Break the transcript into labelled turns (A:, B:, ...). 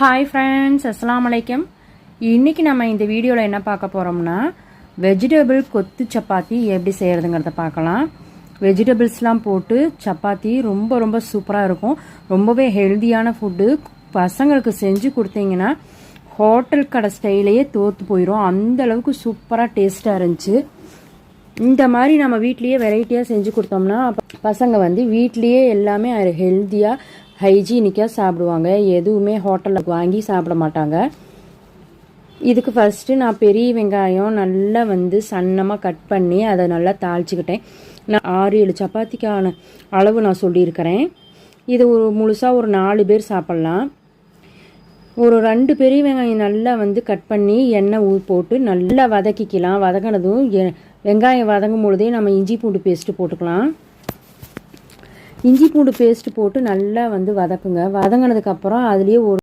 A: Hi friends, அஸ்ஸலாமு அலைக்கும். இன்றைக்கி நம்ம இந்த வீடியோவில் என்ன பார்க்க போகிறோம்னா வெஜிடபிள் கொத்து சப்பாத்தி எப்படி செய்கிறதுங்கிறத பார்க்கலாம். வெஜிடபிள்ஸ்லாம் போட்டு சப்பாத்தி ரொம்ப ரொம்ப சூப்பராக இருக்கும். ரொம்பவே ஹெல்த்தியான ஃபுட்டு. பசங்களுக்கு செஞ்சு கொடுத்தீங்கன்னா ஹோட்டல் கடை ஸ்டைலையே தோற்று போயிடும். அந்தளவுக்கு சூப்பராக டேஸ்ட்டாக இருந்துச்சு. இந்த மாதிரி நம்ம வீட்லேயே வெரைட்டியாக செஞ்சு கொடுத்தோம்னா பசங்க வீட்லேயே எல்லாமே ஹெல்த்தியாக ஹைஜீனிக்காக சாப்பிடுவாங்க. எதுவுமே ஹோட்டலில் வாங்கி சாப்பிட மாட்டாங்க. இதுக்கு ஃபஸ்ட்டு நான் பெரிய வெங்காயம் நல்லா சன்னமாக கட் பண்ணி அதை நல்லா தாளிச்சிக்கிட்டேன். நான் 6-7 சப்பாத்திக்கான அளவு நான் சொல்லியிருக்கிறேன். இது முழுசாக ஒரு 4 பேர் சாப்பிட்லாம். ஒரு 2 பெரிய வெங்காயம் நல்லா கட் பண்ணி எண்ணெய் போட்டு நல்லா வதக்கிக்கலாம். வதங்கினதும் வெங்காயம் வதங்கும் பொழுதே நம்ம இஞ்சி பூண்டு பேஸ்ட்டு போட்டுக்கலாம். இஞ்சி பூண்டு பேஸ்ட்டு போட்டு நல்லா வதக்குங்க. வதங்கினதுக்கப்புறம் அதுலேயே ஒரு